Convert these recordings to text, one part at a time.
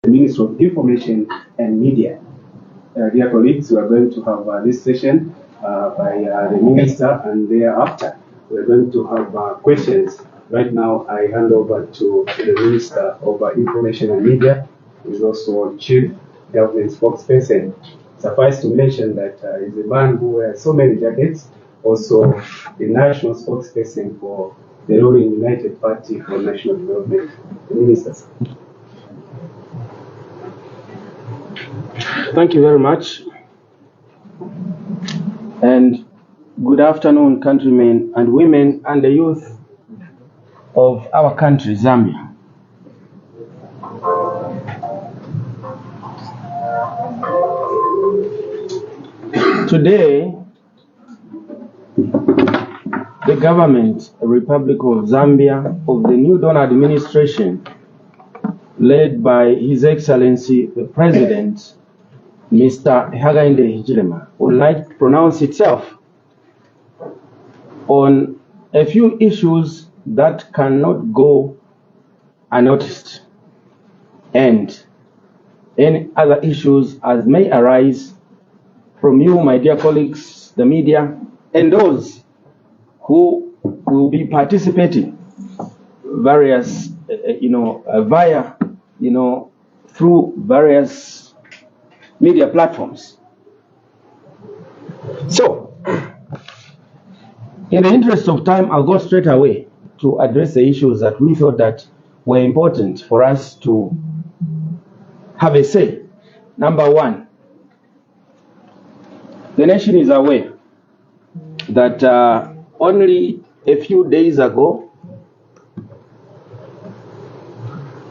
the Ministry of Information and Media. Dear colleagues, we are going to have this session by the Minister, and thereafter we are going to have questions. Right now, I hand over to the Minister of Information and Media, who is also Chief Government Spokesperson. Suffice to mention that is a man who wears so many jackets, also the national spokesperson for the ruling United Party for National Development. The Minister. Thank you very much. And good afternoon, countrymen and women and the youth of our country, Zambia. Today, the government, Republic of Zambia, of the New Dawn administration, led by His Excellency the President, Mr. Hakainde Hichilema, would like to pronounce itself on a few issues that cannot go unnoticed, and any other issues as may arise from you, my dear colleagues, the media, and those who will be participating various, through various media platforms. So, in the interest of time, I'll go straight away to address the issues that we thought that were important for us to have a say. Number one, the nation is aware that only a few days ago,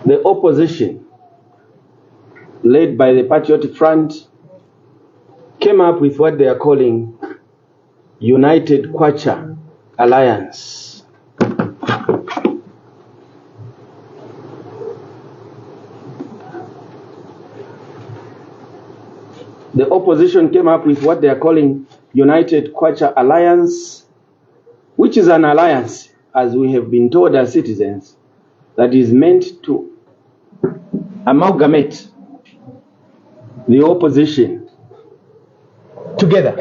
the opposition, led by the Patriotic Front, came up with what they are calling United Kwacha Alliance. The opposition came up with what they are calling United Kwacha Alliance, which is an alliance, as we have been told as citizens, that is meant to amalgamate the opposition together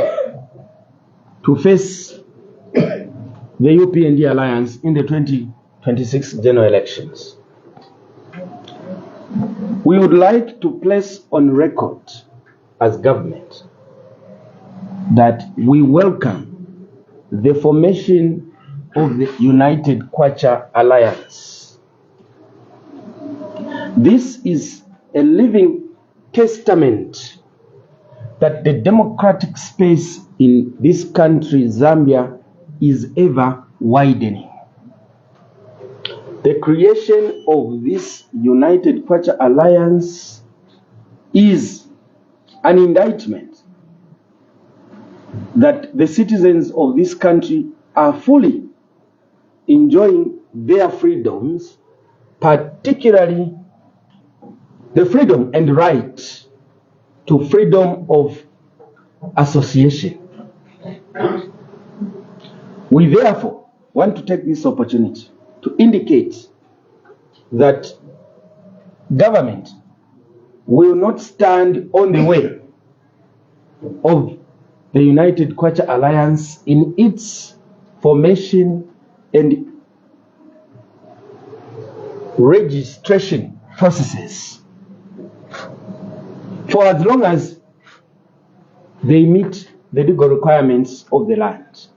to face the UPND alliance in the 2026 general elections. We would like to place on record as government that we welcome the formation of the United Kwacha Alliance. This is a living testament that the democratic space in this country, Zambia, is ever widening. The creation of this United Kwacha Alliance is an indictment that the citizens of this country are fully enjoying their freedoms, particularly the freedom and right to freedom of association. We therefore want to take this opportunity to indicate that government will not stand on the way of the United Kwacha Alliance in its formation and registration processes, for as long as they meet the legal requirements of the land.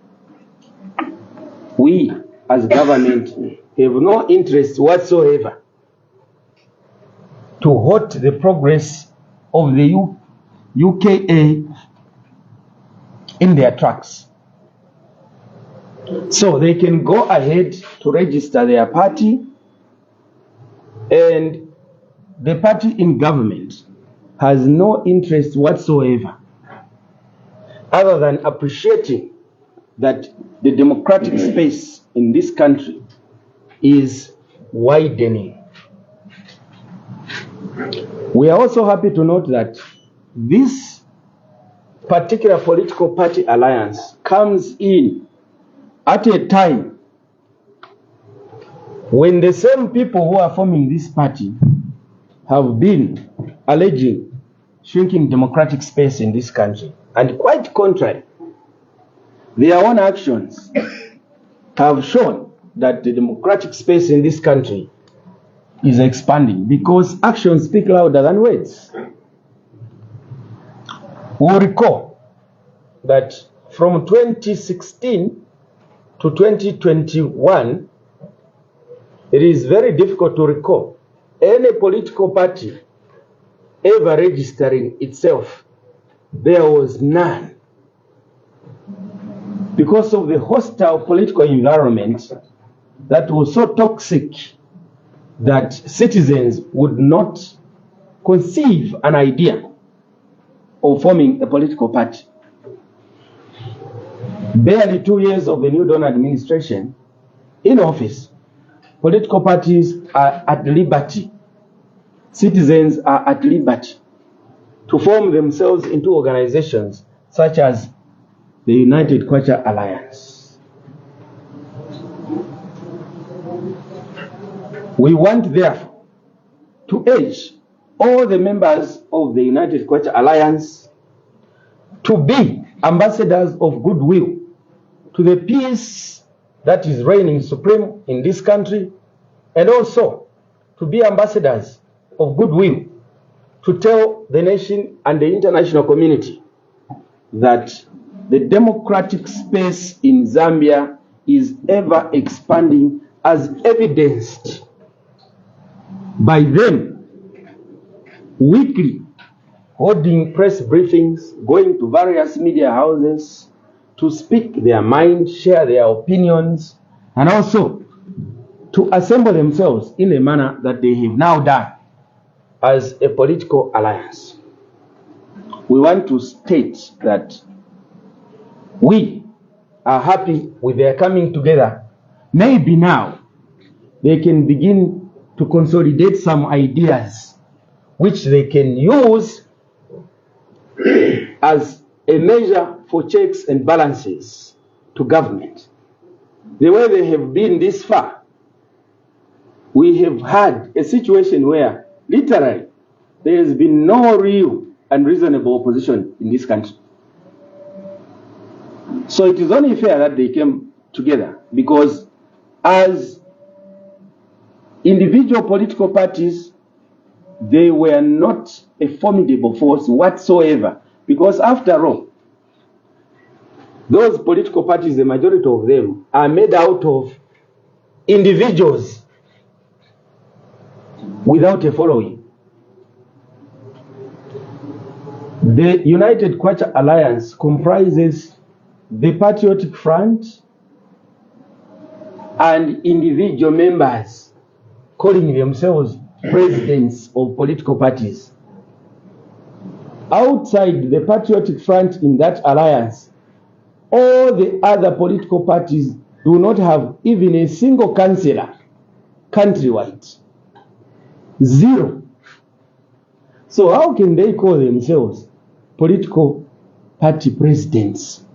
We, as government, have no interest whatsoever to halt the progress of the UKA in their tracks. So they can go ahead to register their party, and the party in government has no interest whatsoever other than appreciating that the democratic space in this country is widening. We are also happy to note that this particular political party alliance comes in at a time when the same people who are forming this party have been alleging shrinking democratic space in this country. And quite contrary, their own actions have shown that the democratic space in this country is expanding, because actions speak louder than words. We'll recall that from 2016 to 2021, it is very difficult to recall any political party ever registering itself. There was none, because of the hostile political environment that was so toxic that citizens would not conceive an idea of forming a political party. Barely 2 years of the new Dawn administration in office, political parties are at liberty. Citizens are at liberty to form themselves into organizations such as the United Kwacha Alliance. We want, therefore, to urge all the members of the United Kwacha Alliance to be ambassadors of goodwill to the peace that is reigning supreme in this country, and also to be ambassadors of goodwill to tell the nation and the international community that the democratic space in Zambia is ever expanding, as evidenced by them weekly holding press briefings, going to various media houses to speak their mind, share their opinions, and also to assemble themselves in a manner that they have now done as a political alliance. We want to state that we are happy with their coming together. Maybe now they can begin to consolidate some ideas which they can use as a measure for checks and balances to government. The way they have been this far, we have had a situation where literally there has been no real and reasonable opposition in this country. So it is only fair that they came together, because as individual political parties, they were not a formidable force whatsoever, because after all, those political parties, the majority of them, are made out of individuals without a following. The United Kwacha Alliance comprises the Patriotic Front and individual members calling themselves presidents of political parties. Outside the Patriotic Front in that alliance, all the other political parties do not have even a single councillor countrywide. Zero. So how can they call themselves political party presidents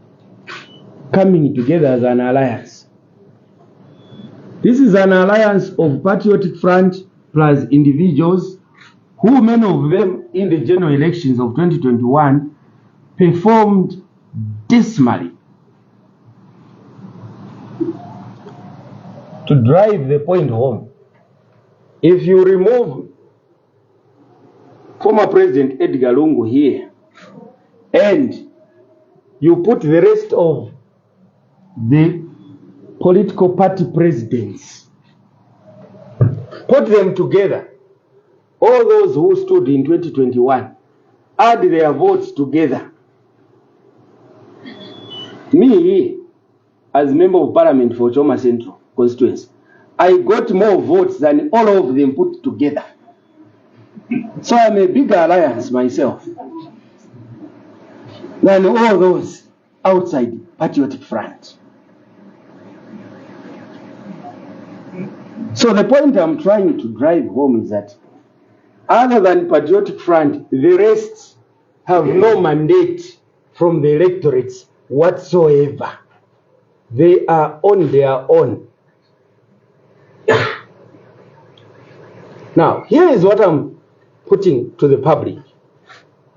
coming together as an alliance? This is an alliance of Patriotic Front plus individuals who, many of them in the general elections of 2021, performed dismally. To drive the point home, if you remove former President Edgar Lungu here and you put the rest of the political party presidents, put them together, all those who stood in 2021, add their votes together. Me, as member of parliament for Choma Central constituency, I got more votes than all of them put together. So I'm a bigger alliance myself than all those outside Patriotic Front. So the point I'm trying to drive home is that other than Patriotic Front, the rest have no mandate from the electorates whatsoever. They are on their own. Now, here is what I'm putting to the public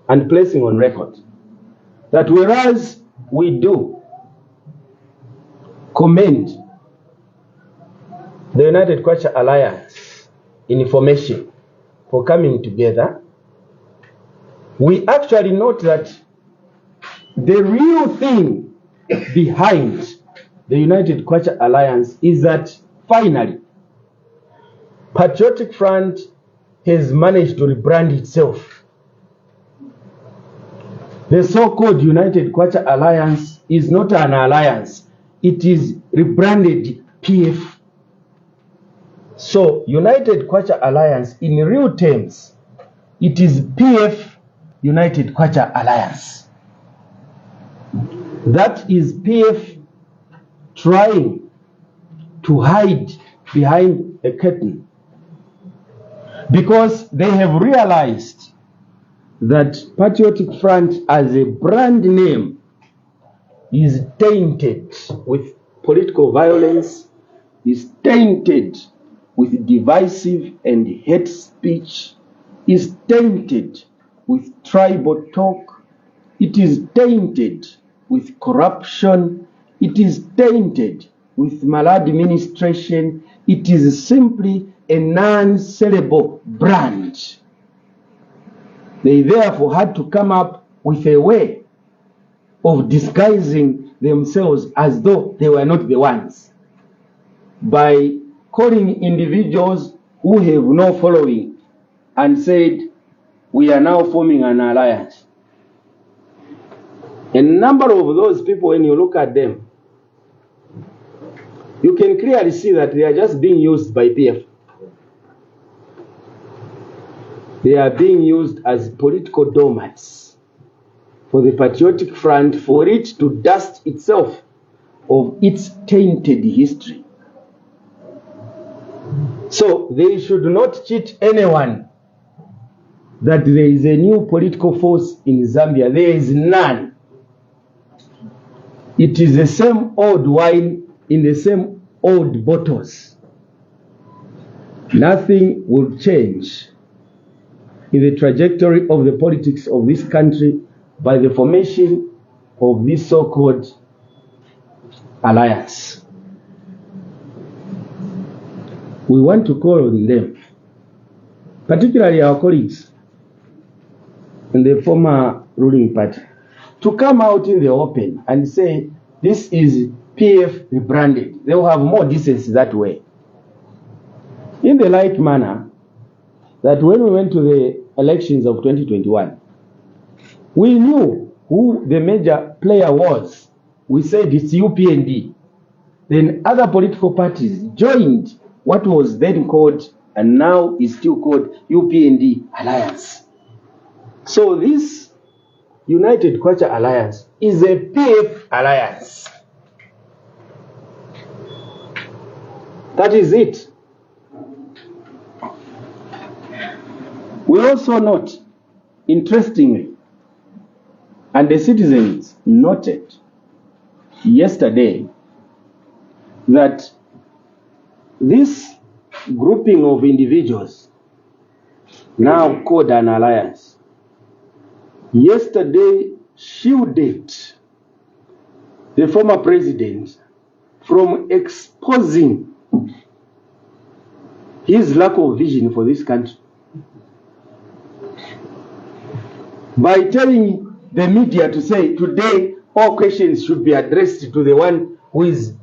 and placing on record that whereas we do commend the United Kwacha Alliance information for coming together, we actually note that the real thing behind the United Kwacha Alliance is that finally Patriotic Front has managed to rebrand itself. The so-called United Kwacha Alliance is not an alliance, it is rebranded PF. So United Kwacha Alliance in real terms, it is PF United Kwacha Alliance. That is PF trying to hide behind a curtain because they have realized that Patriotic Front as a brand name is tainted with political violence, is tainted with divisive and hate speech, is tainted with tribal talk, it is tainted with corruption, it is tainted with maladministration, it is simply a non-sellable brand. They therefore had to come up with a way of disguising themselves as though they were not the ones by calling individuals who have no following and said, we are now forming an alliance. A number of those people, when you look at them, you can clearly see that they are just being used by PF. They are being used as political doormats for the Patriotic Front for it to dust itself of its tainted history. So they should not cheat anyone that there is a new political force in Zambia. There is none. It is the same old wine in the same old bottles. Nothing will change in the trajectory of the politics of this country by the formation of this so-called alliance. We want to call on them, particularly our colleagues in the former ruling party, to come out in the open and say, this is PF rebranded. They will have more decency that way. In the like manner, that when we went to the elections of 2021, we knew who the major player was. We said it's UPND. Then other political parties joined what was then called and now is still called UPND Alliance. So this United Kwacha Alliance is a PF alliance. That is it. We also note, interestingly, and the citizens noted yesterday, that this grouping of individuals, now called an alliance, yesterday shielded the former president from exposing his lack of vision for this country by telling the media to say today all questions should be addressed to the one who is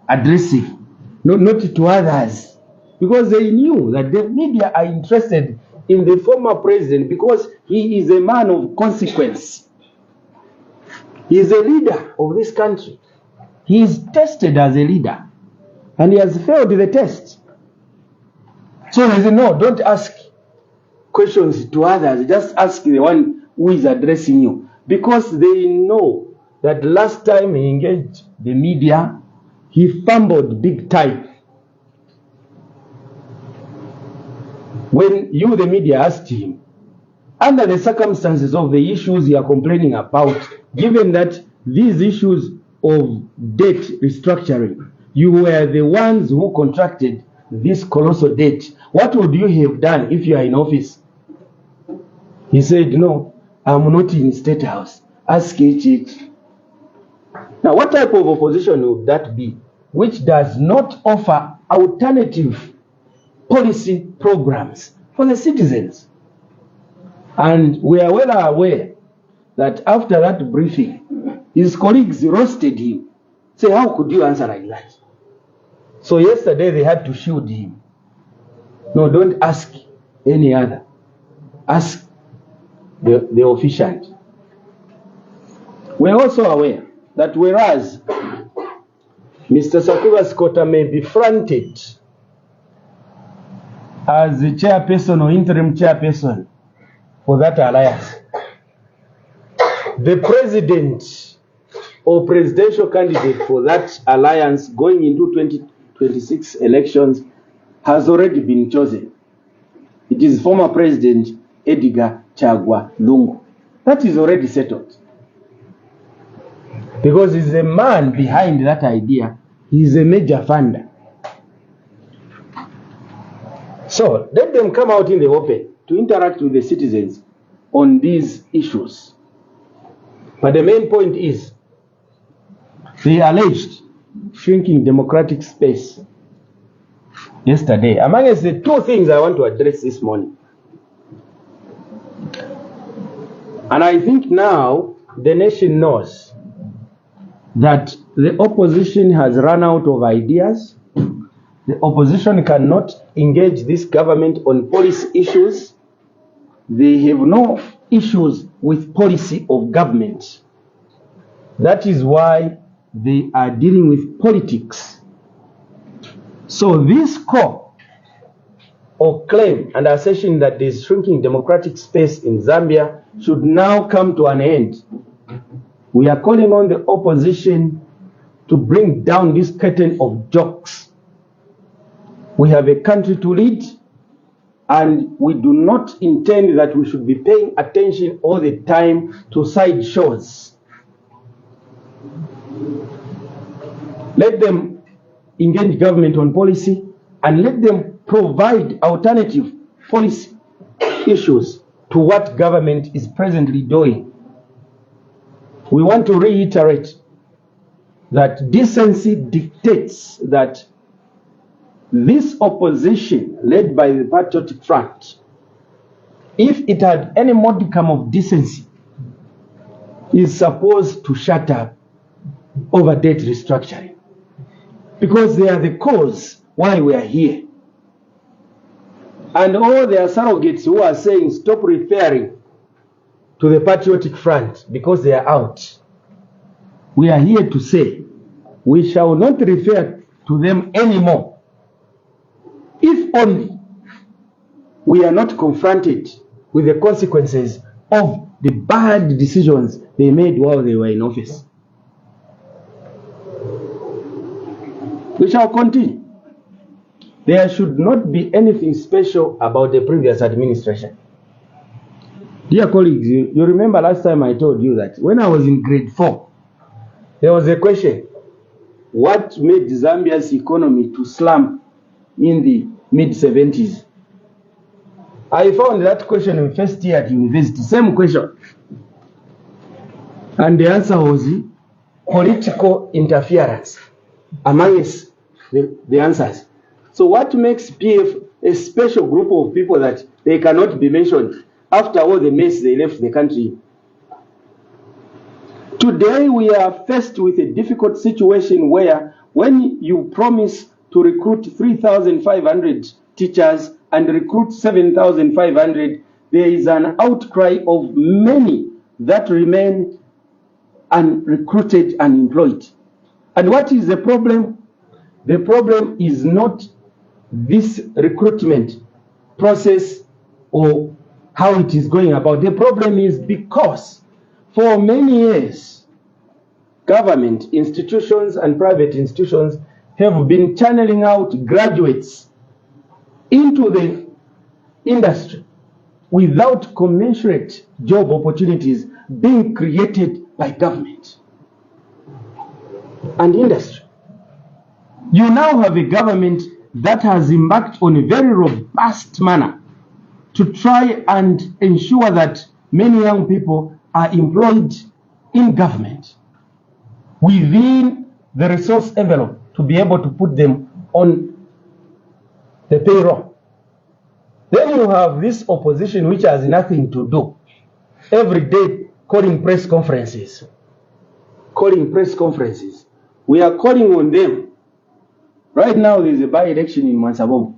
addressing, not to others, because they knew that the media are interested in the former president because he is a man of consequence. He is a leader of this country. He is tested as a leader and he has failed the test. So they say, no, don't ask questions to others, just ask the one who is addressing you, because they know that last time he engaged the media, he fumbled big time. When you, the media, asked him, under the circumstances of the issues you are complaining about, given that these issues of debt restructuring, you were the ones who contracted this colossal debt, what would you have done if you are in office? He said, no, I'm not in State House. Ask HH. Now, what type of opposition would that be, which does not offer alternative policy programs for the citizens? And we are well aware that after that briefing, his colleagues roasted him. Say, how could you answer like that? So yesterday they had to shield him. No, don't ask any other. Ask the officiant. We're also aware that whereas Mr. Sakuba Skota may be fronted as the chairperson or interim chairperson for that alliance, the president or presidential candidate for that alliance going into 2026 elections has already been chosen. It is former President Edgar Chagwa Lungu. That is already settled. Because he's the man behind that idea. He's a major funder. So let them come out in the open to interact with the citizens on these issues. But the main point is the alleged shrinking democratic space yesterday. Among the two things I want to address this morning. And I think now the nation knows that the opposition has run out of ideas. The opposition cannot engage this government on policy issues. They have no issues with policy of government. That is why they are dealing with politics. So this call or claim and assertion that there is shrinking democratic space in Zambia should now come to an end. We are calling on the opposition to bring down this curtain of jokes. We have a country to lead, and we do not intend that we should be paying attention all the time to side shows. Let them engage government on policy and let them provide alternative policy issues to what government is presently doing. We want to reiterate that decency dictates that this opposition led by the Patriotic Front, if it had any modicum of decency, is supposed to shut up over debt restructuring, because they are the cause why we are here. And all their surrogates who are saying stop referring to the Patriotic Front because they are out, we are here to say we shall not refer to them anymore if only we are not confronted with the consequences of the bad decisions they made while they were in office. We shall continue. There should not be anything special about the previous administration. Dear colleagues, you remember last time I told you that when I was in grade 4, there was a question: what made Zambia's economy to slump in the mid-70s? I found that question in first year at university, same question. And the answer was political interference amongst the answers. So what makes PF a special group of people that they cannot be mentioned after all the mess they left the country? Today we are faced with a difficult situation where when you promise to recruit 3,500 teachers and recruit 7,500, there is an outcry of many that remain unrecruited and unemployed. And what is the problem? The problem is not this recruitment process or how it is going about. The problem is because for many years, government institutions and private institutions have been channeling out graduates into the industry without commensurate job opportunities being created by government and industry. You now have a government that has embarked on a very robust manner to try and ensure that many young people are employed in government within the resource envelope to be able to put them on the payroll. Then you have this opposition which has nothing to do. Every day calling press conferences. We are calling on them. Right now there is a by-election in Mansabom.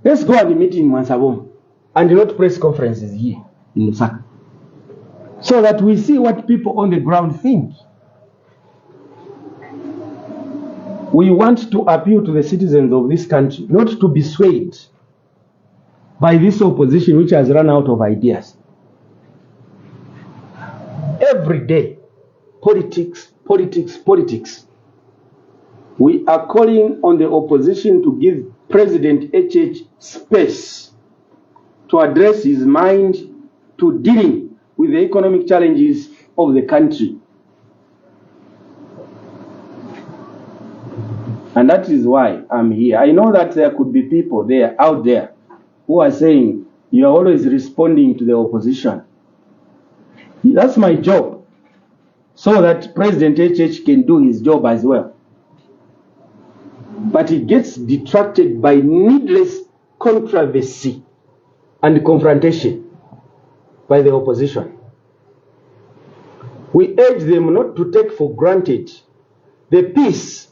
Let's go and meet in Mansabom and not press conferences here in Lusaka, so that we see what people on the ground think. We want to appeal to the citizens of this country not to be swayed by this opposition which has run out of ideas. Every day, politics. We are calling on the opposition to give President HH space to address his mind to dealing with the economic challenges of the country. And that is why I'm here. I know that there could be people out there who are saying, you are always responding to the opposition. That's my job, so that President HH can do his job as well. But he gets detracted by needless controversy and confrontation by the opposition. We urge them not to take for granted the peace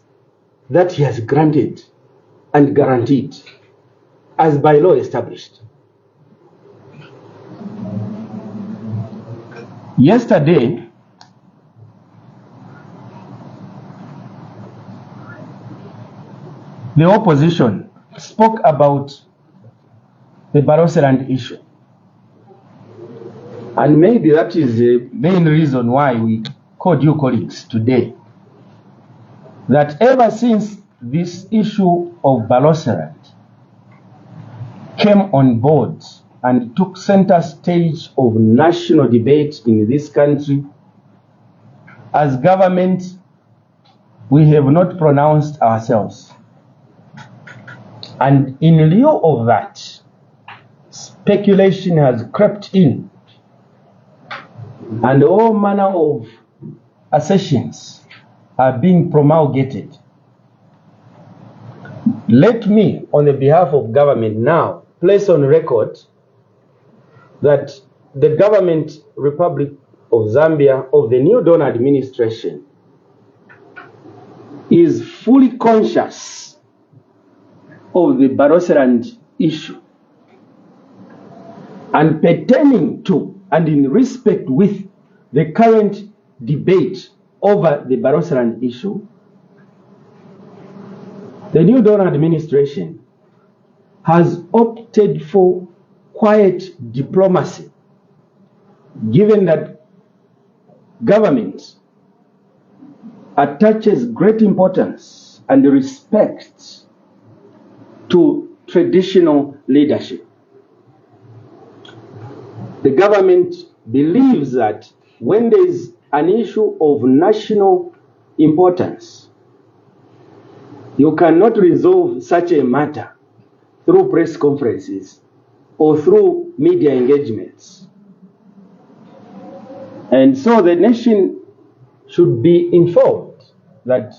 that he has granted and guaranteed as by law established. Yesterday, the opposition spoke about the Barroseland issue. And maybe that is the main reason why we called you colleagues today. That ever since this issue of Barroseland came on board and took center stage of national debate in this country, as government, we have not pronounced ourselves. And in lieu of that, speculation has crept in, and all manner of assertions are being promulgated. Let me, on the behalf of government now, place on record that the government Republic of Zambia of the New Dawn administration is fully conscious of the Barroseland issue, and pertaining to and in respect with the current debate over the Barroseland issue, the New Dawn administration has opted for quiet diplomacy, given that government attaches great importance and respect to traditional leadership. The government believes that when there is an issue of national importance, you cannot resolve such a matter through press conferences or through media engagements. And so the nation should be informed that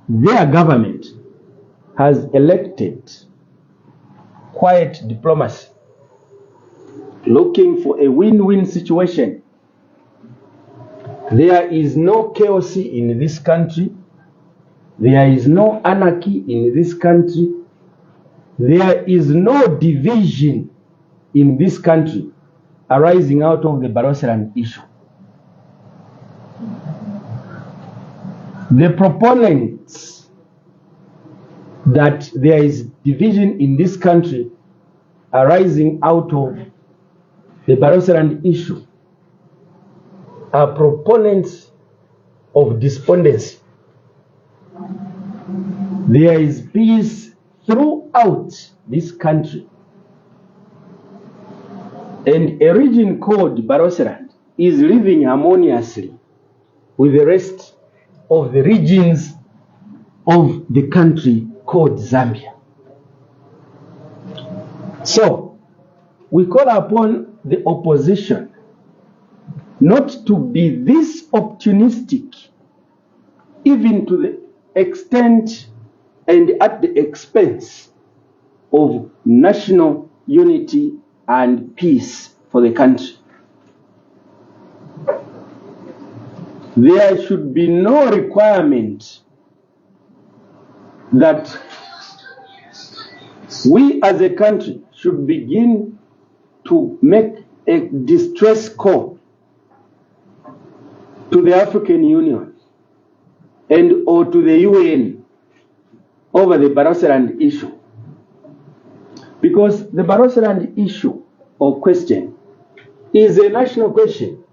their government has elected quiet diplomacy, looking for a win-win situation. There is no chaos in this country. There is no anarchy in this country. There is no division in this country arising out of the Barroseland issue. The proponents that there is division in this country arising out of the Barroseland issue are proponents of despondency. There is peace throughout this country, and a region called Barroseland is living harmoniously with the rest of the regions of the country called Zambia. So, we call upon the opposition not to be this opportunistic, even to the extent and at the expense of national unity and peace for the country. There should be no requirement that we as a country should begin to make a distress call to the African Union and or to the UN over the Barotseland issue. Because the Barotseland issue or question is a national question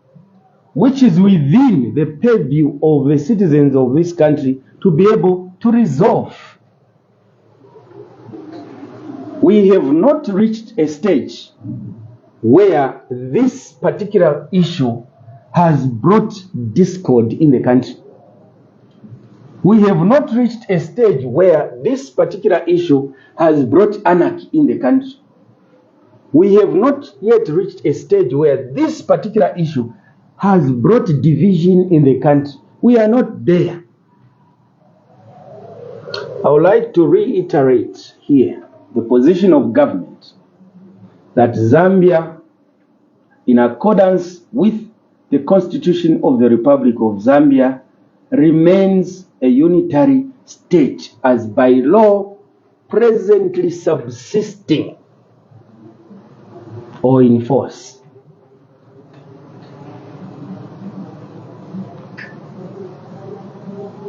which is within the purview of the citizens of this country to be able to resolve. We have not reached a stage where this particular issue has brought discord in the country. We have not reached a stage where this particular issue has brought anarchy in the country. We have not yet reached a stage where this particular issue has brought division in the country. We are not there. I would like to reiterate here the position of government that Zambia, in accordance with the Constitution of the Republic of Zambia, remains a unitary state as by law presently subsisting or in force.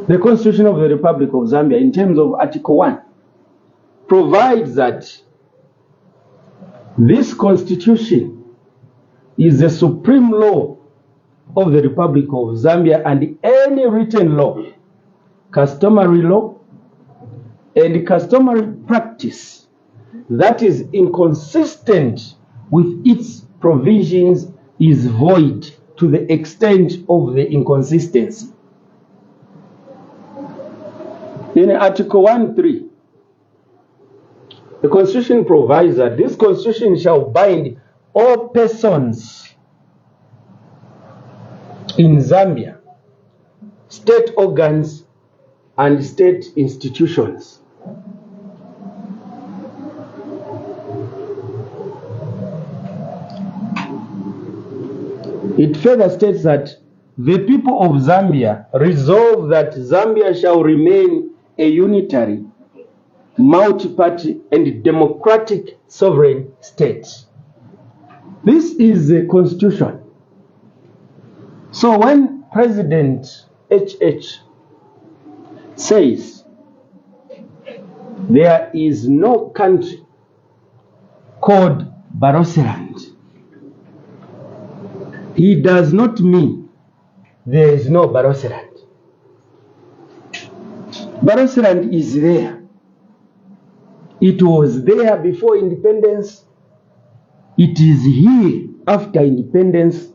The Constitution of the Republic of Zambia, in terms of Article 1, provides that this Constitution is the supreme law of the Republic of Zambia, and any written law, customary law, and customary practice that is inconsistent with its provisions is void to the extent of the inconsistency. In Article 1(3), the Constitution provides that this Constitution shall bind all persons in Zambia, state organs, and state institutions. It further states that the people of Zambia resolve that Zambia shall remain a unitary, multi-party, and democratic sovereign state. This is the Constitution. So when President HH says there is no country called Barotseland, he does not mean there is no Barotseland. Barotseland is there. It was there before independence. It is here after independence.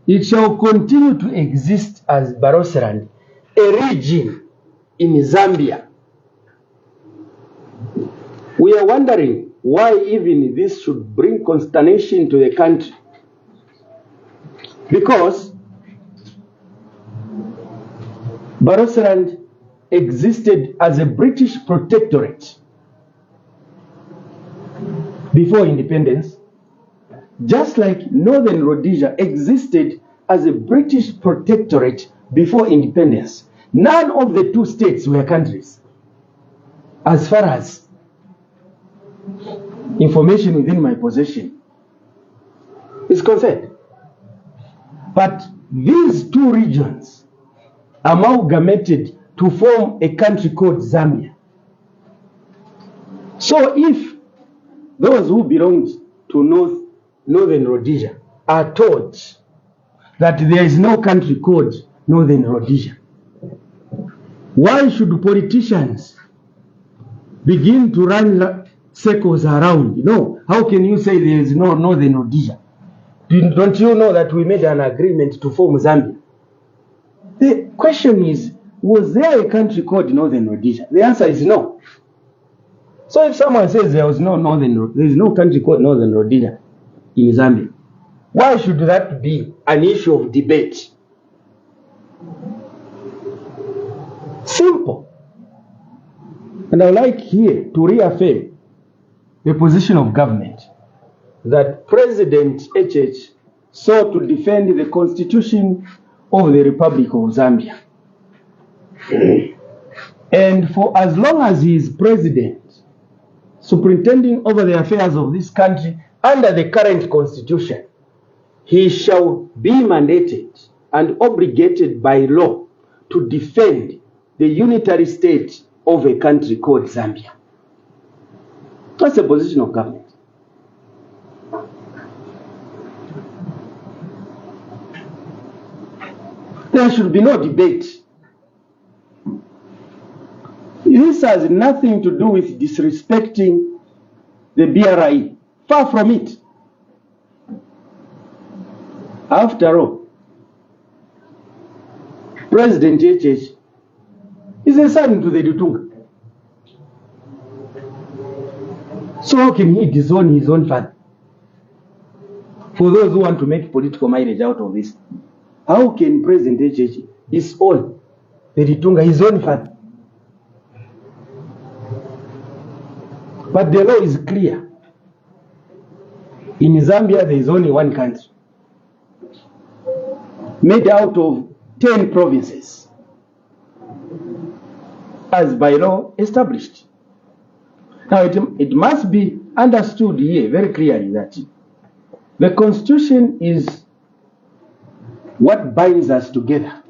It shall continue to exist as Barotseland, a region in Zambia. We are wondering why even this should bring consternation to the country. Because Barotseland existed as a British protectorate before independence, just like Northern Rhodesia existed as a British protectorate before independence. None of the two states were countries, as far as information within my possession is concerned. But these two regions amalgamated to form a country called Zambia. So if those who belonged to Northern Rhodesia are taught that there is no country called Northern Rhodesia, why should politicians begin to run circles around? How can you say there is no Northern Rhodesia? Don't you know that we made an agreement to form Zambia? The question is, was there a country called Northern Rhodesia? The answer is no. So if someone says there is no country called Northern Rhodesia in Zambia, why should that be an issue of debate? Simple. And I would like here to reaffirm the position of government that President HH sought to defend the Constitution of the Republic of Zambia. And for as long as he is president, superintending over the affairs of this country under the current constitution, he shall be mandated and obligated by law to defend the unitary state of a country called Zambia. That's the position of government. There should be no debate. This has nothing to do with disrespecting the BRI. Far from it. After all, President HH is a son to the Dutunga. So how can he disown his own father? For those who want to make political mileage out of this, how can President HH disown the Dutunga, his own father? But the law is clear. In Zambia, there is only one country, made out of 10 provinces, as by law established. Now, it must be understood here very clearly that the Constitution is what binds us together.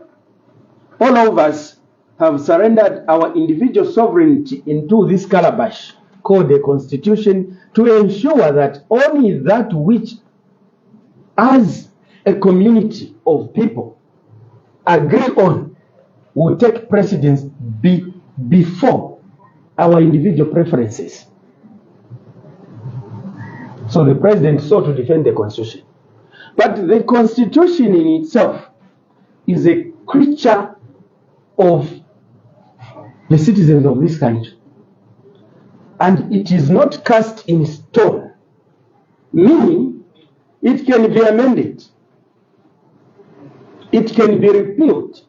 All of us have surrendered our individual sovereignty into this calabash called the Constitution to ensure that only that which, as a community of people, agree on will take precedence before our individual preferences. So the president sought to defend the Constitution. But the Constitution in itself is a creature of the citizens of this country. And it is not cast in stone, meaning it can be amended, it can be repealed,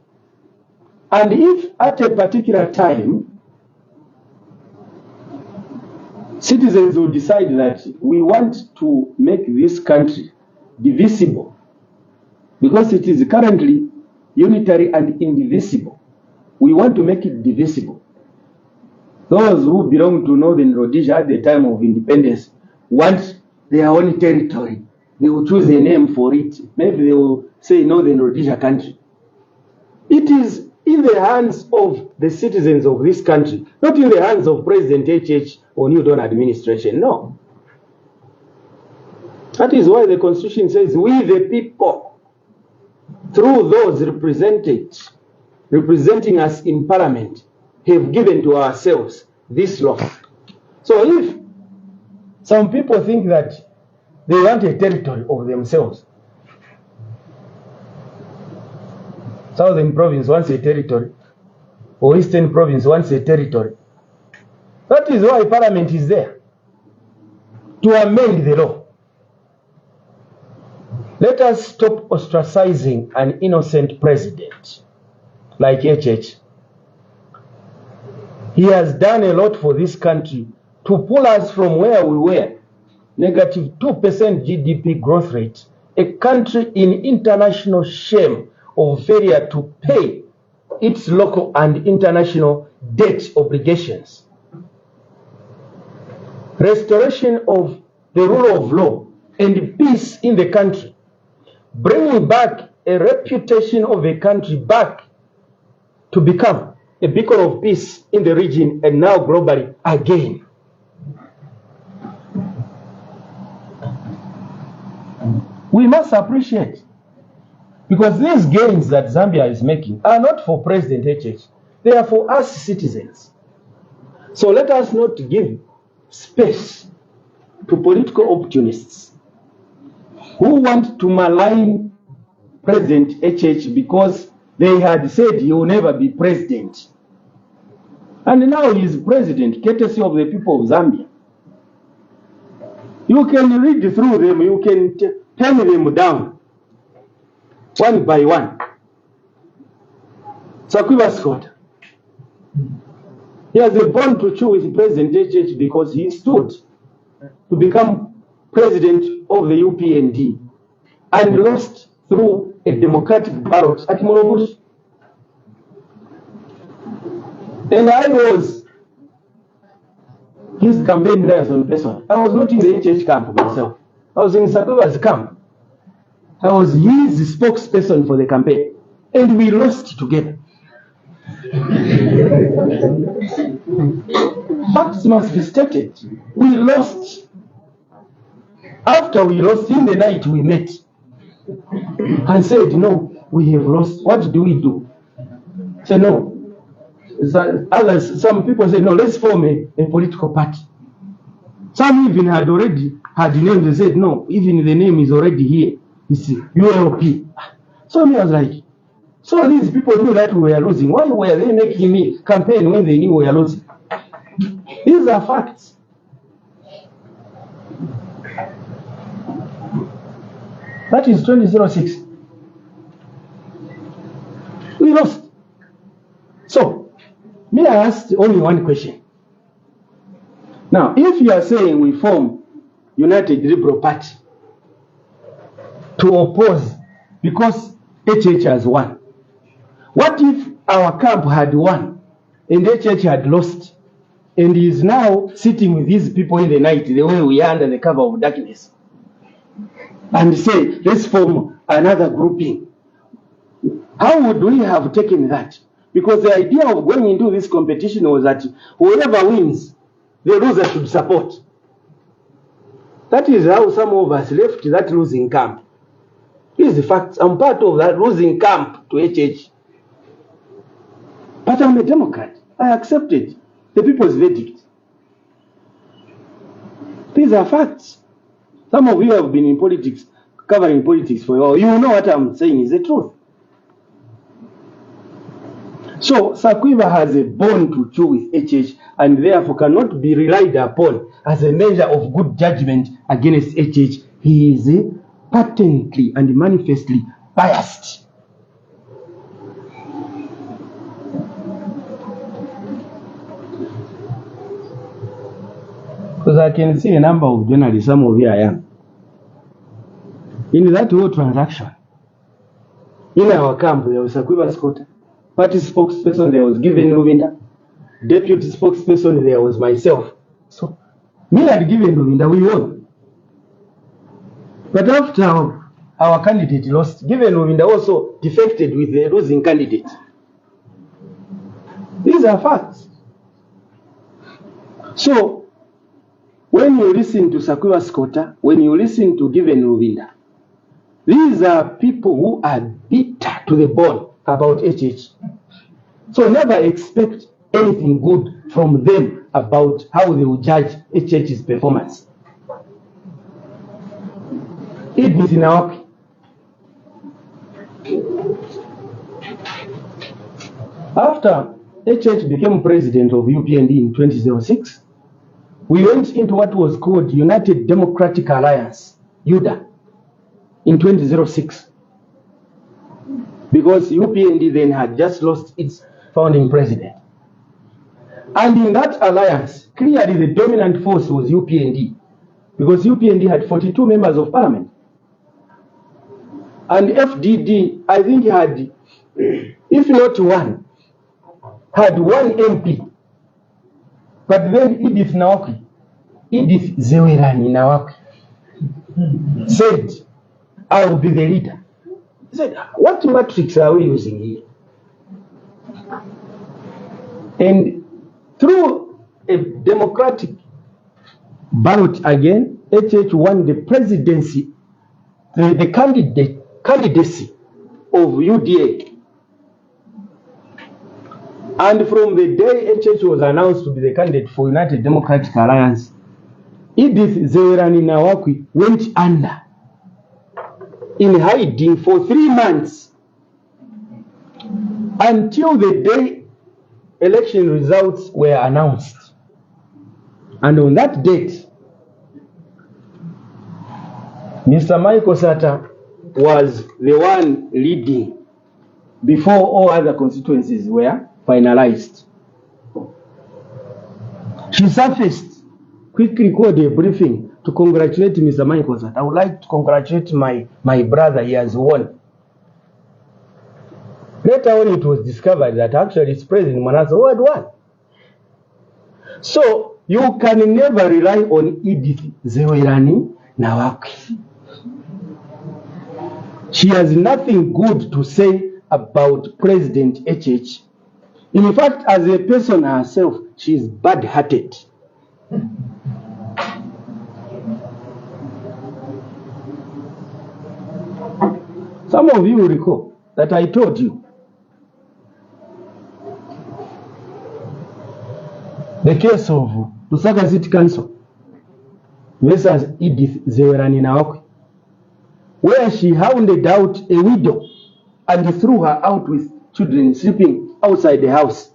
and if at a particular time citizens will decide that we want to make this country divisible, because it is currently unitary and indivisible, we want to make it divisible. Those who belong to Northern Rhodesia at the time of independence want their own territory. They will choose a name for it. Maybe they will say Northern Rhodesia country. It is in the hands of the citizens of this country, not in the hands of President HH or New Dawn administration. No. That is why the Constitution says we the people, through those representing us in Parliament, have given to ourselves this law. So if some people think that they want a territory of themselves, Southern Province wants a territory, or Eastern Province wants a territory, that is why Parliament is there, to amend the law. Let us stop ostracizing an innocent president like HH. He has done a lot for this country to pull us from where we were, negative 2% GDP growth rate, a country in international shame of failure to pay its local and international debt obligations. Restoration of the rule of law and peace in the country, bringing back a reputation of a country back to become a beacon of peace in the region and now globally again. We must appreciate, because these gains that Zambia is making are not for President HH, they are for us citizens. So let us not give space to political opportunists who want to malign President HH because they had said he will never be president. And now he is president, courtesy of the people of Zambia. You can read through them, you can pen them down, one by one. Sakwiba Scott, he has a bond to chew with President HH because he stood to become president of the UPND and lost through a democratic ballot at Morobush. And I was his campaign liaison person. I was not in the HH camp myself. I was in Sakwiba's camp. I was his spokesperson for the campaign. And we lost together. Facts must be stated. We lost. After we lost, in the night we met and said, no, we have lost. What do we do? Said, no. Some people said, no, let's form a political party. Some even had already had names. They said, no, even the name is already here. It's ULP. So me was like, so these people knew that we were losing. Why were they making me campaign when they knew we were losing? These are facts. That is 2006. We lost. So, may I ask only one question? Now, if you are saying we form United Liberal Party to oppose because HH has won, what if our camp had won and HH had lost and is now sitting with these people in the night the way we are under the cover of darkness and say, let's form another grouping? How would we have taken that? Because the idea of going into this competition was that whoever wins, the loser should support. That is how some of us left that losing camp. This is the fact. I'm part of that losing camp to HH. But I'm a Democrat. I accepted the people's verdict. These are facts. Some of you have been in politics, covering politics for a while. You know what I'm saying is the truth. So Sakwiba has a bond to chew with HH and therefore cannot be relied upon as a measure of good judgment against HH. He is patently and manifestly biased. Because I can see a number of journalists, some of you are young. In that whole transaction, in our camp, there was Sakwiba Scott. Party spokesperson, there was Given Ruvinda. Deputy spokesperson, there was myself. So, me and Given Ruvinda, we won. But after our candidate lost, Given Ruvinda also defected with the losing candidate. These are facts. So, when you listen to Sakwiba Scott, when you listen to Given Ruvinda, these are people who are bitter to the bone about HH. So never expect anything good from them about how they will judge HH's performance. Edith Nawaki. After HH became president of UPND in 2006, we went into what was called United Democratic Alliance, UDA, in 2006. Because UPND then had just lost its founding president. And in that alliance, clearly the dominant force was UPND, because UPND had 42 members of parliament. And FDD, I think had, if not one, had one MP. But then Edith Zewerani Nawaki, said, I will be the leader. He said, what matrix are we using here? And through a democratic ballot again, HH won the presidency, the candidacy of UDA. And from the day HH was announced to be the candidate for United Democratic Alliance, Edith Zewerani Nawaki went under in hiding for 3 months until the day election results were announced. And on that date, Mr. Michael Sata was the one leading before all other constituencies were finalized. She surfaced, quickly called a briefing to congratulate Mr. Michael Sata. I would like to congratulate my brother, he has won. Later on, it was discovered that actually it's President Manasseh who had won. So you can never rely on Edith Zewerani Nawakwi. She has nothing good to say about President HH. In fact, as a person herself, she is bad-hearted. Some of you will recall that I told you the case of Lusaka City Council versus Edith Zewerani Nawakwi, where she hounded out a widow and threw her out with children sleeping outside the house.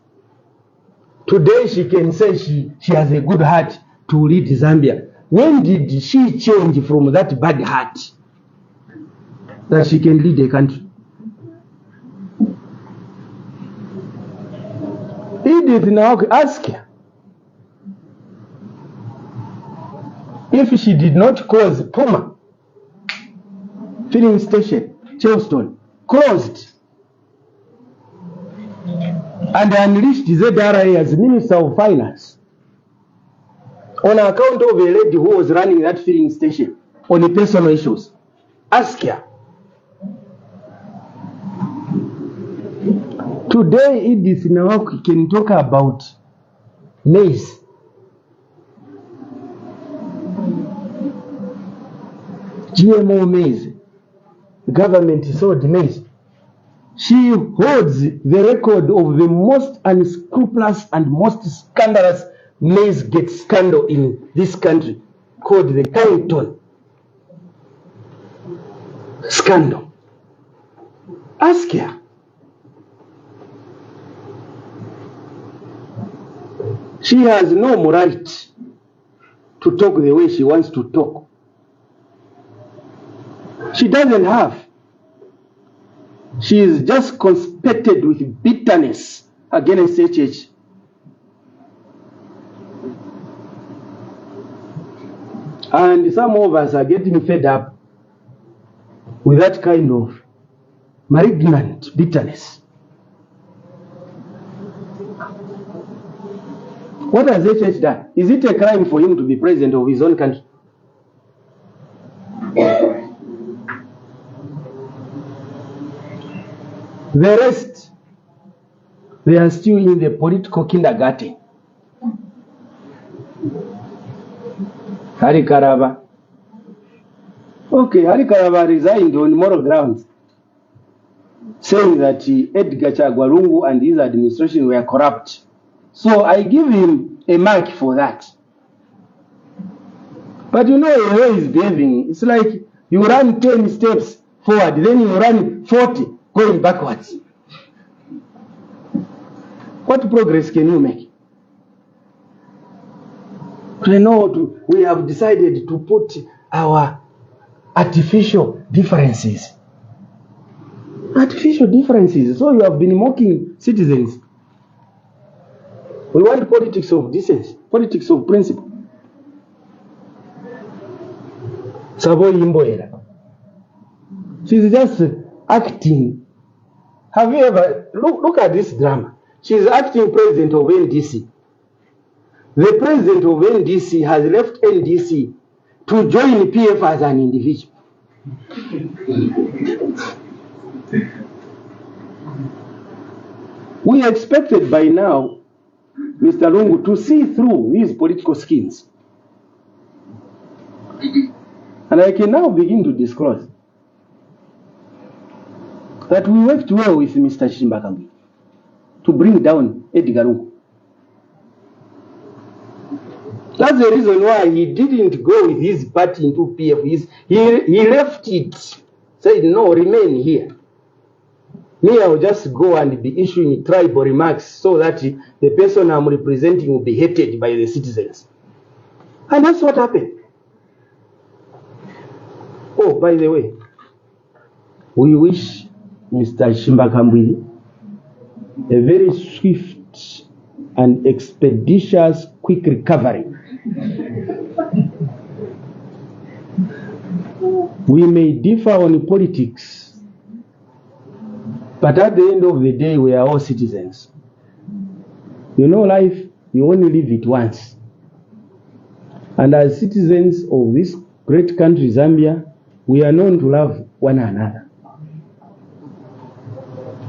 Today she can say she has a good heart to lead Zambia. When did she change from that bad heart that she can lead a country? Edith Nawakwi, ask her if she did not cause Puma filling station, Charleston, closed and unleashed ZRA as Minister of Finance on account of a lady who was running that filling station on the personal issues. Ask her. Today, Edith Nawakwi can talk about maize. GMO maize. The government sold maize. She holds the record of the most unscrupulous and most scandalous maize gate scandal in this country, called the Carrington scandal. Ask her. She has no right to talk the way she wants to talk. She doesn't have. She is just constipated with bitterness against HH. And some of us are getting fed up with that kind of malignant bitterness. What has HH done? Is it a crime for him to be president of his own country? The rest, they are still in the political kindergarten. Hari Karaba. Okay, Hari Karaba resigned on moral grounds, saying that Edgar Chagwa and his administration were corrupt. So I give him a mark for that. But you know the way he's behaving, it's like you run 10 steps forward, then you run 40 going backwards. What progress can you make? We have decided to put our artificial differences. Artificial differences. So you have been mocking citizens. We want politics of decency, politics of principle. Savoy Imboera. She's just acting. Have you ever look at this drama? She's acting president of NDC. The president of NDC has left NDC to join PF as an individual. We expected by now Mr. Lungu to see through these political schemes. And I can now begin to disclose that we worked well with Mr. Shimbakambi to bring down Edgar Lungu. That's the reason why he didn't go with his party into PF. He left it, said, no, remain here. Me, I'll just go and be issuing tribal remarks so that the person I'm representing will be hated by the citizens. And that's what happened. Oh, by the way, we wish Mr. Shimbakambwili a very swift and expeditious, quick recovery. We may differ on politics, but at the end of the day, we are all citizens. You know, life, you only live it once. And as citizens of this great country, Zambia, we are known to love one another.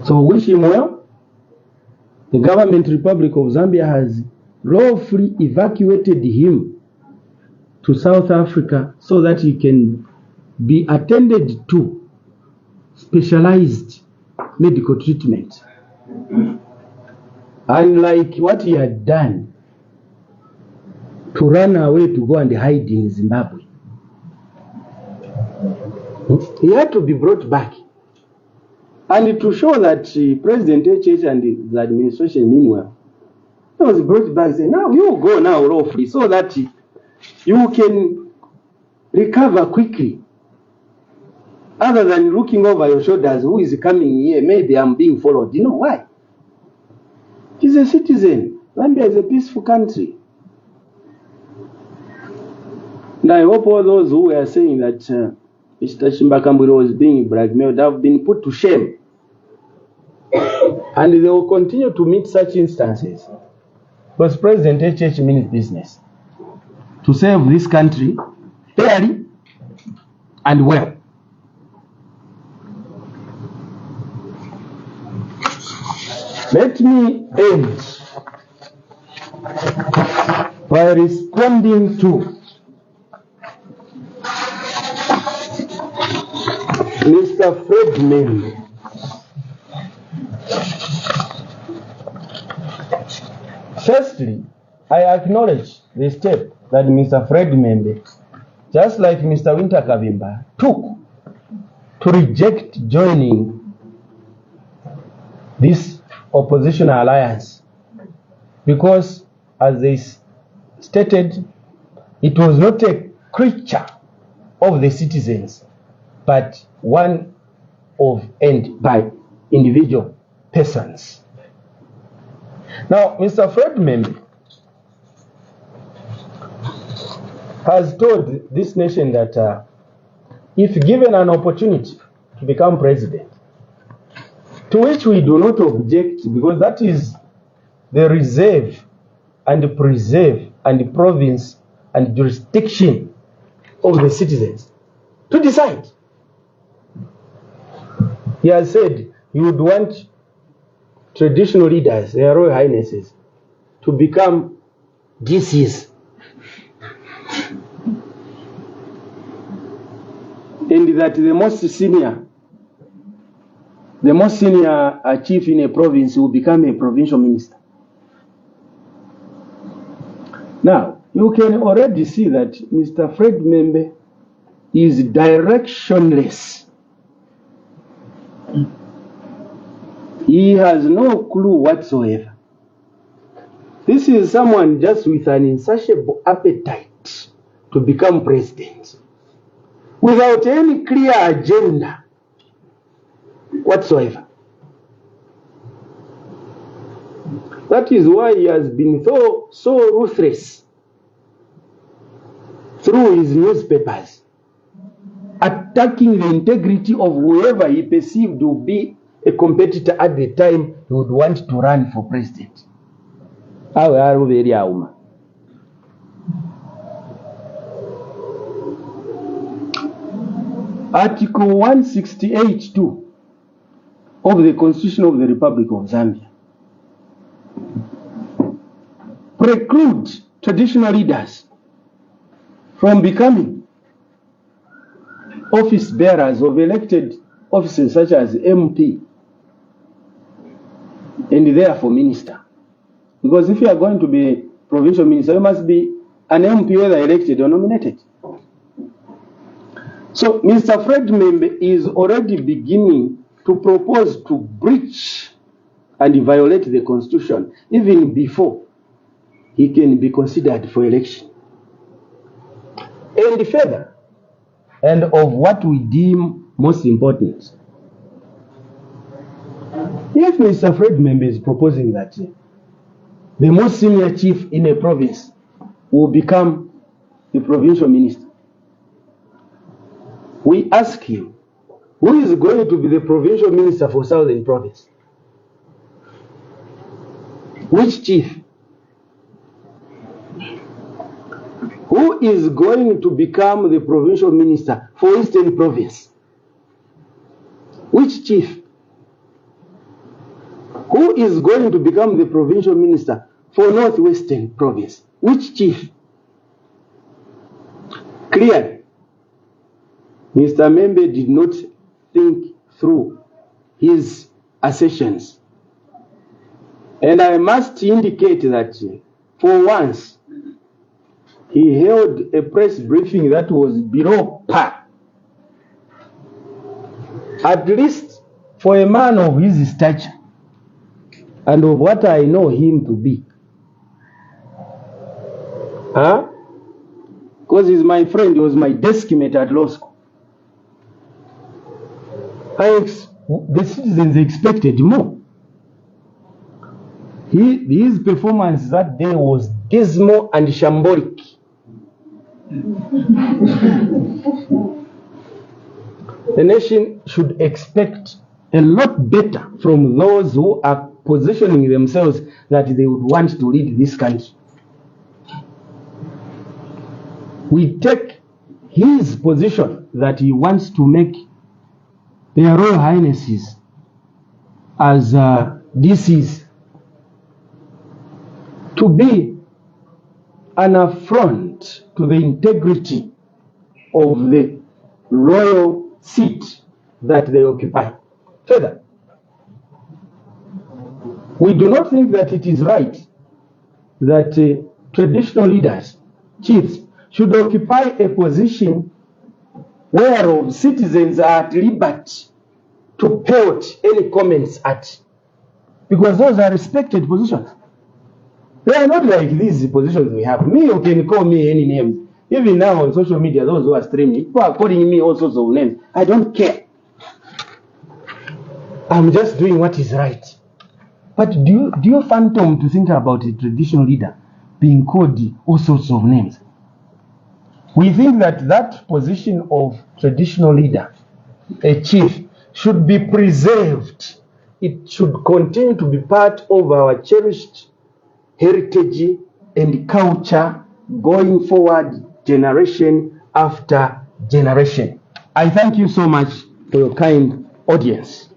So wish him well. The government Republic of Zambia has lawfully evacuated him to South Africa so that he can be attended to specialized medical treatment. Unlike what he had done to run away to go and hide in Zimbabwe. He had to be brought back. And to show that President HH and the administration, meanwhile, he was brought back and said, now you go now lawfully so that you can recover quickly. Other than looking over your shoulders, who is coming here? Maybe I'm being followed. You know why? He's a citizen. Zambia is a peaceful country. And I hope all those who were saying that Mr. Shimbakambwili was being blackmailed have been put to shame. And they will continue to meet such instances. Because President HH means business. To serve this country fairly and well. Let me end by responding to Mr. Fred Membe. Firstly, I acknowledge the step that Mr. Fred Membe, just like Mr. Winter Kavimba, took to reject joining this opposition alliance, because as they stated, it was not a creature of the citizens, but one of and by individual persons. Now, Mr. Fred Membe has told this nation that if given an opportunity to become president, to which we do not object, because that is the reserve and preserve and province and jurisdiction of the citizens to decide. He has said he would want traditional leaders, their Royal Highnesses, to become DCs. And that the most senior chief in a province will become a provincial minister. Now, you can already see that Mr. Fred Membe is directionless. He has no clue whatsoever. This is someone just with an insatiable appetite to become president, without any clear agenda whatsoever. That is why he has been so ruthless through his newspapers, attacking the integrity of whoever he perceived to be a competitor at the time he would want to run for president. Article 168(2) of the Constitution of the Republic of Zambia preclude traditional leaders from becoming office bearers of elected offices such as MP and therefore minister. Because if you are going to be a provincial minister, you must be an MP whether elected or nominated. So Mr. Fred Membe is already beginning to propose to breach and violate the Constitution even before he can be considered for election. And further, and of what we deem most important, if Mr. Fred Membe is proposing that the most senior chief in a province will become the provincial minister, we ask him, who is going to be the provincial minister for Southern Province? Which chief? Who is going to become the provincial minister for Eastern Province? Which chief? Who is going to become the provincial minister for Northwestern Province? Which chief? Clearly, Mr. Membe did not think through his assertions. And I must indicate that for once, he held a press briefing that was below par. At least for a man of his stature and of what I know him to be. Because he's my friend, he was my desk mate at law school. The citizens expected more. His performance that day was dismal and shambolic. The nation should expect a lot better from those who are positioning themselves that they would want to lead this country. We take his position that he wants to make their Royal Highnesses as DCs to be an affront to the integrity of the royal seat that they occupy. Further, we do not think that it is right that traditional leaders, chiefs, should occupy a position whereof citizens are at liberty to pelt any comments at, because those are respected positions. They are not like these positions we have. Me, you can call me any names. Even now on social media, those who are streaming, people are calling me all sorts of names. I don't care. I'm just doing what is right. But do you phantom to think about a traditional leader being called all sorts of names? We think that that position of traditional leader, a chief, should be preserved. It should continue to be part of our cherished heritage and culture going forward, generation after generation. I thank you so much for your kind audience.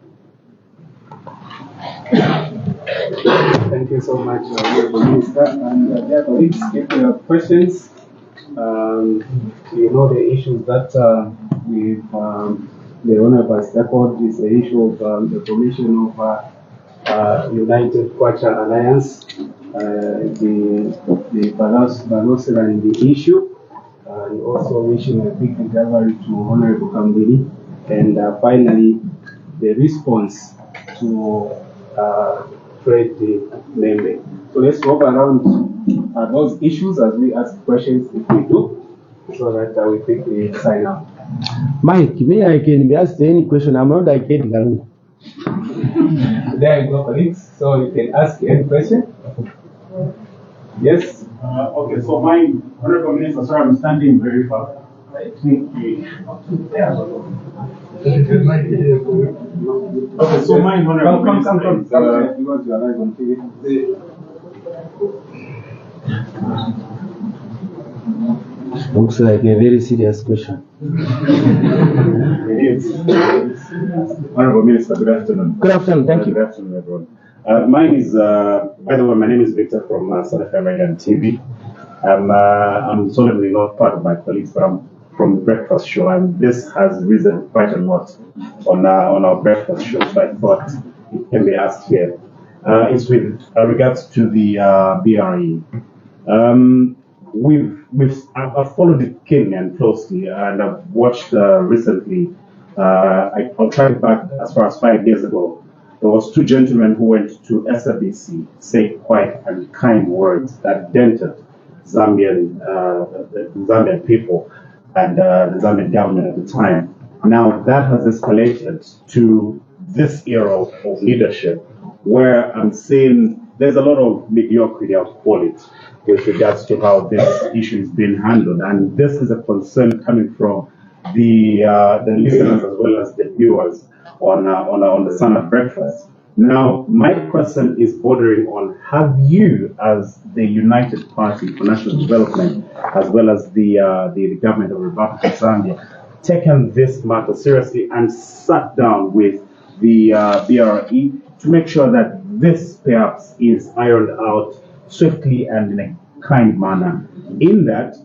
Thank you so much, Minister. And dear colleagues, if you have questions, you know the issues that the Honorable has tackled is the issue of the formation of United Kwacha Alliance, the Banosera in the issue, and also wishing a big recovery to Honorable Kambili, and finally the response to Fred Membe. So let's walk around those issues as we ask questions if we do, so that we quickly sign out. Mike, me, I can be asked any question. I'm not like Ed Garou. There you go, colleagues. So you can ask any question. Yes? Okay, so my Honorable Minister, sir, I'm standing very far. I think okay, so my Honorable Come, because you are live on TV. Looks like a very serious question. It is. Honorable Minister, good afternoon. Good afternoon, thank you. Good afternoon, everyone. Mine is, by the way, my name is Victor from South African TV. I'm solemnly not part of my colleagues, but I'm from the breakfast show, and this has risen quite a lot on our breakfast show, so I thought it can be asked here. It's with regards to the BRE. I've followed it keenly and closely, and I've watched recently I'll try it back as far as 5 years ago. There was two gentlemen who went to SABC, say quite unkind words that dented the Zambian people and the Zambian government at the time. Now that has escalated to this era of leadership, where I'm seeing there's a lot of mediocrity, I'll call it, with regards to how this issue is being handled, and this is a concern coming from the listeners as well as the viewers on the Sunday Breakfast. Now, my question is bordering on: have you, as the United Party for National Development, as well as the government of the Republic of Zambia, taken this matter seriously and sat down with the BRE to make sure that this perhaps is ironed out swiftly and in a kind manner, in that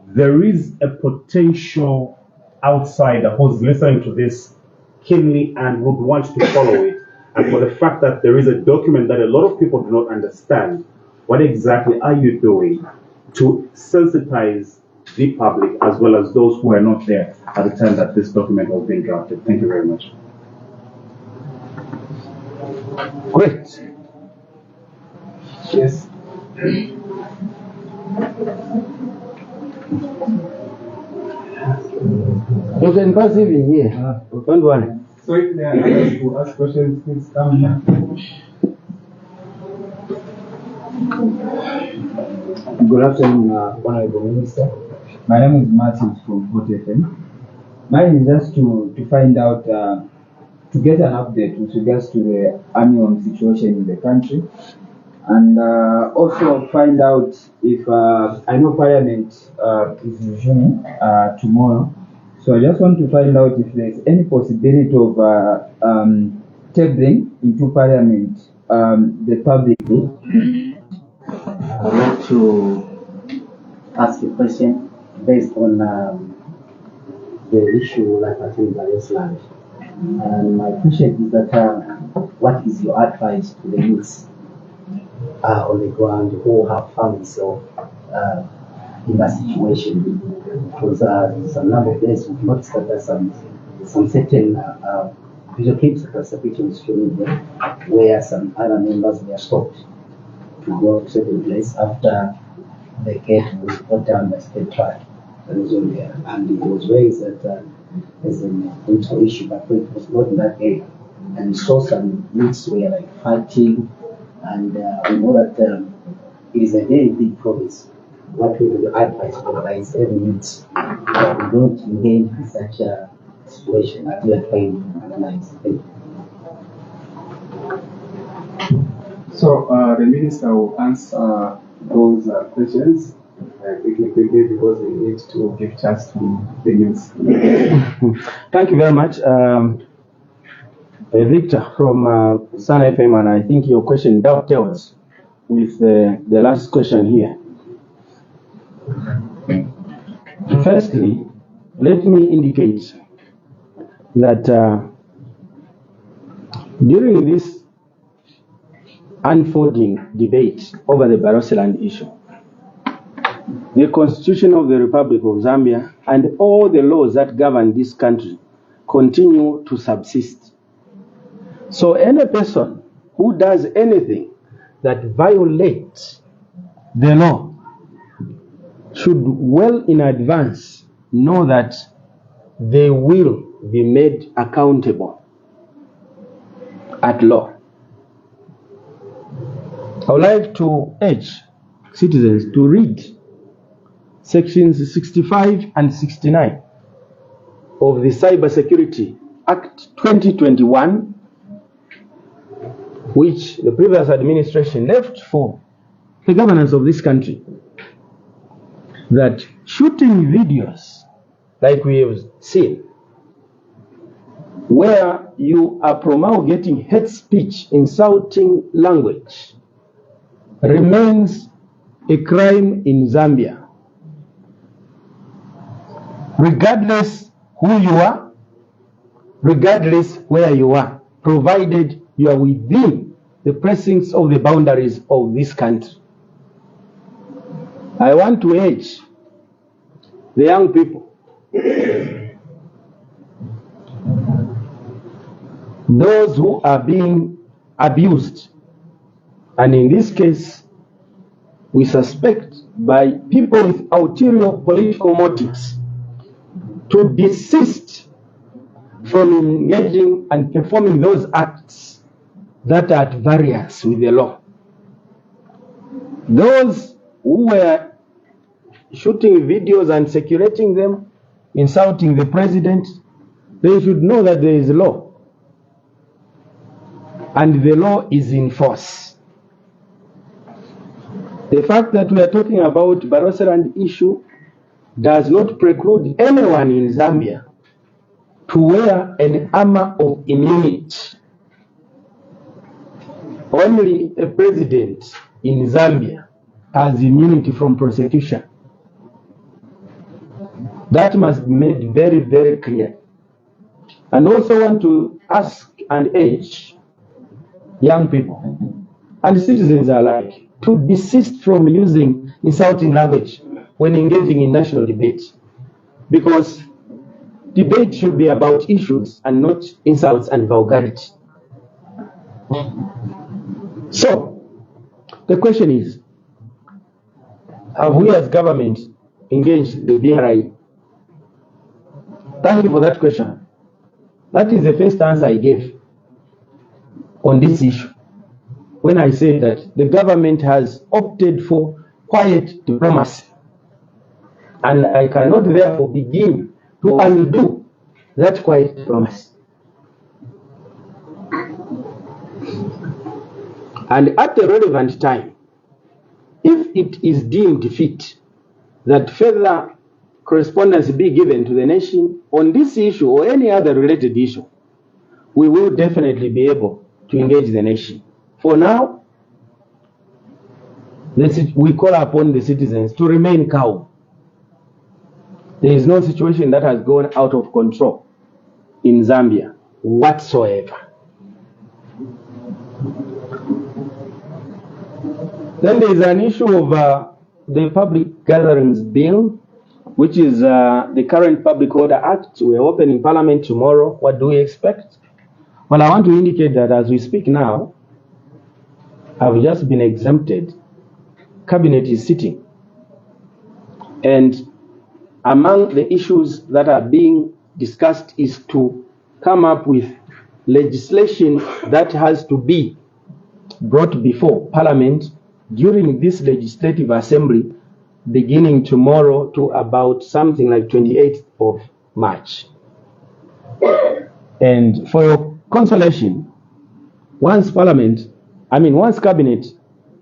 there is a potential outsider who's listening to this keenly and would want to follow it, and for the fact that there is a document that a lot of people do not understand, what exactly are you doing to sensitize the public as well as those who were not there at the time that this document was being drafted? Thank you very much. Great. Yes. You can pass even here. Don't worry. So if there are others who ask questions, please come here. Good afternoon, Honorable Minister. My name is Martin from Hot FM. Mine is just to find out, to get an update with regards to the armyworm situation in the country, and also find out if I know Parliament is resuming tomorrow. So I just want to find out if there's any possibility of tabling into Parliament the public. I'd like to ask a question based on the issue like attending various land. And my question is that what is your advice to the youths on the ground who have found themselves in that situation? Because there's a number of days we've noticed that there's some certain video clips that are circulating on social media where some other members were stopped to go to a certain place after the gate was brought down by state trial. And it was raised that as an internal issue, but it was not in that area. And we saw some youths were like fighting, and we know that it is a very big province. What we will advise for is every youth that we don't engage in such a situation as we are trying to analyze. So the minister will answer those questions quickly because we need to give chance to the youth. Thank you very much. Victor from Sun FM, and I think your question dovetails with the last question here. Firstly, let me indicate that during this unfolding debate over the Barotseland issue, the Constitution of the Republic of Zambia and all the laws that govern this country continue to subsist. So any person who does anything that violates the law should well in advance know that they will be made accountable at law. I would like to urge citizens to read sections 65 and 69 of the Cybersecurity Act 2021, which the previous administration left for the governance of this country, that shooting videos like we have seen, where you are promulgating hate speech, insulting language, remains a crime in Zambia, regardless who you are, regardless where you are, provided you are within the precincts of the boundaries of this country. I want to urge the young people those who are being abused, and in this case, we suspect by people with ulterior political motives, to desist from engaging and performing those acts that are at variance with the law. Those who were shooting videos and circulating them, insulting the president, they should know that there is a law, and the law is in force. The fact that we are talking about Barotseland issue does not preclude anyone in Zambia to wear an armor of immunity. Only a president in Zambia has immunity from prosecution. That must be made very, very clear. And also want to ask and urge young people and citizens alike to desist from using insulting language when engaging in national debate, because debate should be about issues and not insults and vulgarity. So, the question is, have we as government engaged the BRI? Thank you for that question. That is the first answer I gave on this issue, when I say that the government has opted for quiet diplomacy, and I cannot therefore begin to undo that quiet diplomacy. And at the relevant time, if it is deemed fit that further correspondence be given to the nation on this issue or any other related issue, we will definitely be able to engage the nation. For now, we call upon the citizens to remain calm. There is no situation that has gone out of control in Zambia whatsoever. Then there is an issue of the Public Gatherings Bill, which is the current Public Order Act. We're opening Parliament tomorrow. What do we expect? Well, I want to indicate that as we speak now, I've just been exempted. Cabinet is sitting. And among the issues that are being discussed is to come up with legislation that has to be brought before Parliament during this legislative assembly, beginning tomorrow to about something like 28th of March. And for your consolation, once Cabinet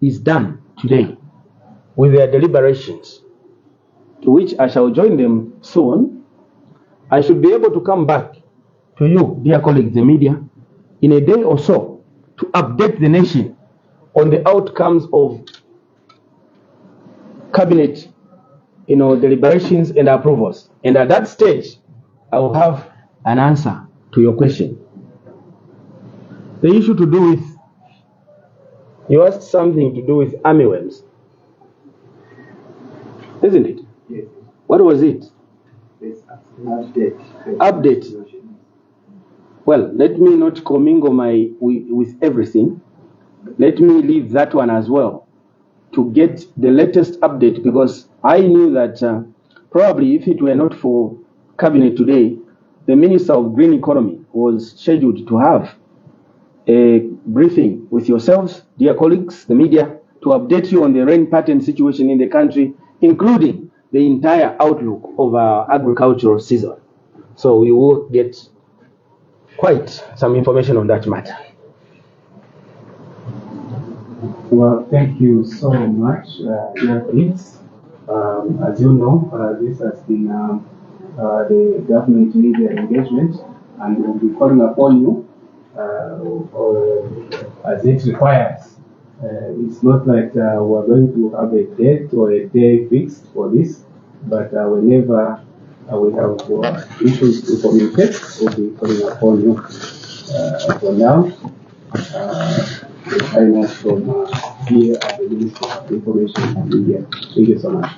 is done today with their deliberations, to which I shall join them soon, I should be able to come back to you, dear colleagues, the media, in a day or so to update the nation on the outcomes of Cabinet, deliberations and approvals. And at that stage, I will have an answer to your question. The issue to do with, you asked something to do with army worms, isn't it? Yes. What was it? It's an update. Update. Well, let me not commingle with everything. Let me leave that one as well to get the latest update, because I knew that probably if it were not for Cabinet today, the Minister of Green Economy was scheduled to have a briefing with yourselves, dear colleagues, the media, to update you on the rain pattern situation in the country, including the entire outlook of our agricultural season. So we will get quite some information on that matter. Well, thank you so much, dear colleagues. As you know, this has been the government media engagement, and we'll be calling upon you as it requires. It's not like we're going to have a date or a day fixed for this, but whenever we have issues to communicate, we'll be calling upon you. For now, the finance from here at the Ministry of Information and Media. Thank you so much.